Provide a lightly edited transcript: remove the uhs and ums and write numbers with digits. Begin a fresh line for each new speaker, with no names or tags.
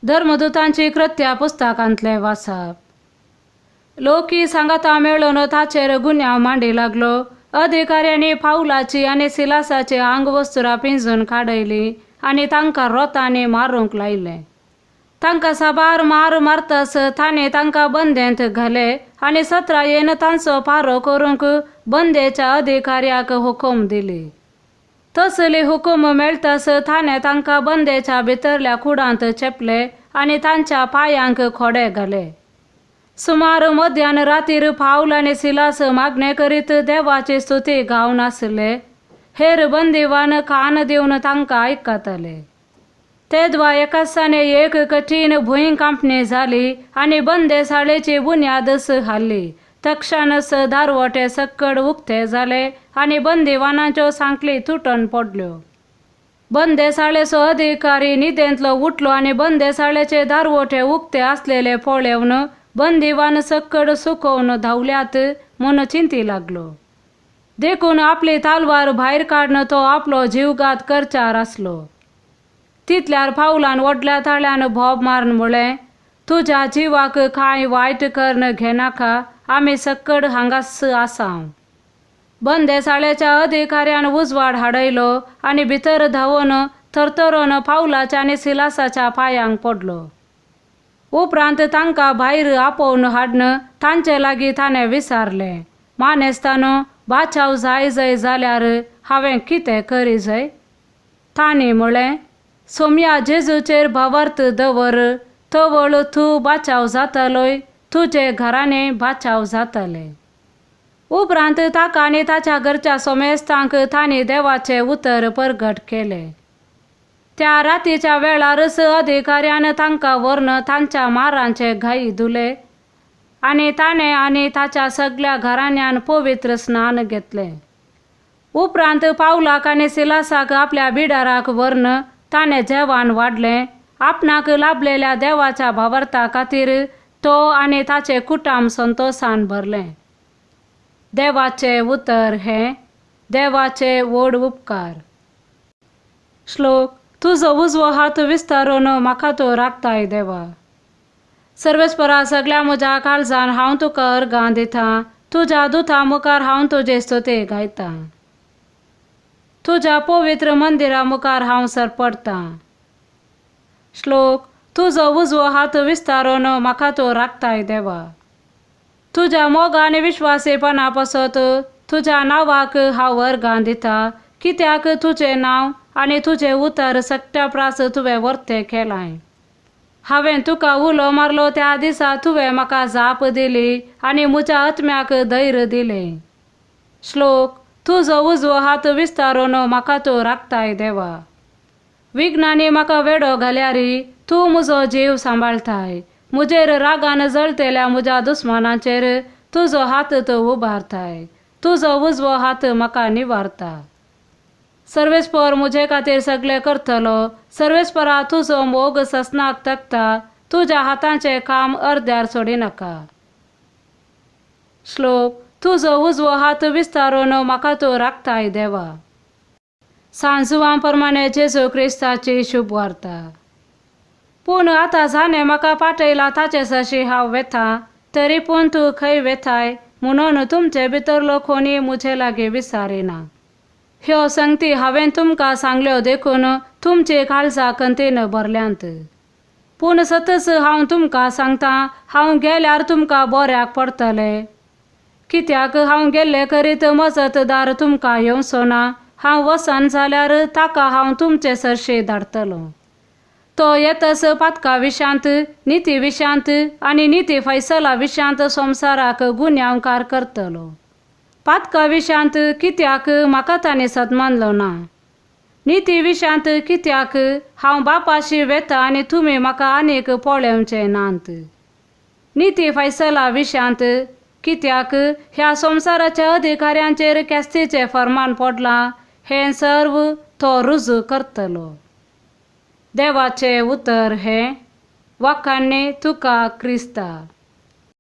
धर्मदूतांची कृत्या पुस्तकांतले वाचप. लोकी सांगाता मेळून ताचेर गुन्यांव मांडी लागलो. अधिकाऱ्यांनी पाऊलाची आनी सिलासाची आंगवस्तुरां पिंजून काडयली आनी तांकां रोतांनी मारूंक लायले. तांकां साबार मार मारतास तांणी तांकां बंदेंत घाले आनी 17 येन तांचो पारो करूंक बंदेच्या अधिकाऱ्याक हुकूम दिली. तसली हुकूम मेळतास ताणें तांकां बंदेच्या भितरल्या कुडांत चेपले आनी तांच्या पांयांक खोडे घाले. सुमार मध्यान रातीर पाऊल आनी सिलास मागणे करीत देवाची स्तुती गावन आसले. हेर बंदिवान कान दिवन तांकां आयकताले. तेदवा एकासाने एक कठीण भुंयकांपणी जाली आनी बंदेसाळेची बुन्यादस हाल्ली. तक्षणच दारवटे सक्कड उक्ते जाले आनी बंदिवानांच्यो सांखली तुटून पडल्यो. बंदेसाळेचो अधिकारी न्हिदेंतलो उठलो आनी बंदेसाळेचे दारवटे उक्ते आसलेले पळोवन बंदिवान सक्कड सुकोवन धांवल्यात म्हूण चिंती लागलो. देखून आपली तालवार भायर काडून तो आपलो जीवघात करचार आसलो. तितल्यार पाऊलान व्हडल्या ताळ्यान भोब मारून म्हळें, तुज्या जिवाक कांय वायट कर्ण घेनाका, आमी सक्कड हांगास आसांव. बंदेसाळेच्या अधिकाऱ्यान उजवाड हाडयलो आनी भितर धांवन थरथरोन पाऊलाच्या आनी सिलासाच्या पांयांक पडलो. उपरांत तांकां भायर आपोवन हाडून तांचे लागीं ताणें विचारलें, मानेस्तानो, बाचाव जाय जय जाल्यार हांवें कितें करी जय? तांणी म्हळें, सोम्या जेजूचेर भावार्थ दवर, तवळ तूं बाचाव जातलोय, तुजे घराणे बाचाव जातले. उपरांत ताका आनी ताच्या घरच्या सोमेस्तांक तांणी देवाचें उतर परगट केलें. त्या रातीच्या वेळारच अधिकाऱ्यान तांकां व्हरून तांच्या मारांचे घाई धुले आनी ताणें आनी ताच्या सगळ्या घराण्यान पवित्र स्नान घेतलें. उपरांत पाऊलाक आनी सिलासाक आपल्या बिडाराक व्हरून ताणें जेवण वाडलें. आपणाक लाभलेल्या देवाच्या भावार्था खातीर तो आनी ताचें कुटुंब संतोशान भरलें. देवाचें उतर हें. देवाचे व्हड उपकार. श्लोक. तुजो उजवो हात विस्तारून म्हाका तो राखताय देवा. सर्वेस्परा, सगळ्या म्हज्या काळजान हांव तुका अर्गां दितां. तुज्या दुता मुखार हांव तुजे स्तुती गायतां. तुज्या पवित्र मंदिरा मुखार हांव सरपडटां. श्लोक. तुजो उजवो हात विस्तारून म्हाका तो राखताय देवा. तुज्या मोगा आनी विश्वासीपणा पासत तुज्या नांवाक हांव अर्गां दितां, कित्याक तुजें नांव आनी तुजें उतर सगळ्या प्रास तुवें वर्ते केलाय. हांवें तुका उलो मारलो त्या दिसा तुवें म्हाका जाप दिली आनी म्हज्या आत्म्याक धैर्य दिलें. श्लोक. तुजो उजवो हात विस्तारून म्हाका तो राखताय देवा. विघ्नांनी म्हाका वेडो घाल्यारी तूं म्हजो जीव सांबाळताय. म्हजेर रागान जळतेल्या म्हज्या दुस्मानांचेर तुजो हात तो उबारताय. तुजो उजवो हात म्हाका निवारता. सर्वेस्पर म्हजे खातीर सगळें करतलो. सर्वेस्परा, तुजो मोग ससनाक तकता. तुज्या हातांचें काम अर्द्यार सोडिनाका. श्लोक. तुजो उजवो हात विस्तारून म्हाका तो राखताय देवा. सांजुवां प्रमाणे जेजू क्रिस्ताची शुभ वार्ता. पूण आतां जाणें म्हाका पाटयला ताचे सशी हांव वेतां, तरी पूण तूं खंय वेताय म्हणून तुमचे भितरलो कोणी म्हजे लागीं विचारिना. ह्यो संगती हांवें तुमकां सांगल्यो देखून तुमची काळजां खंतीन भरल्यांत. पूण सतच हांव तुमकां सांगतां, हांव गेल्यार तुमकां बऱ्याक पडटलें. कित्याक हांव गेल्ले करीत मजतदार तुमकां येवचो ना. हांव वसन जाल्यार ताका हांव तुमचे सरशी धाडटलो. तो येतस पातका विशांत, निती विशांत आनी निती फैसला विशांत संवसाराक गुन्यांवकार करतलो. पातका विशांत कित्याक म्हाका तांणी सदमानलो ना. निती विशांत कित्याक हांव बापाशी वेतां आनी तुमी म्हाका आनीक पळोवचे नात. निती फैसला विशांत कित्याक ह्या संवसाराच्या अधिकाऱ्यांचेर केस्तीचें फर्मान पडलां. हें सर्व तो रुजू करतलो. देवाचें उतर हें. वाखाणणी तुका क्रिस्ता.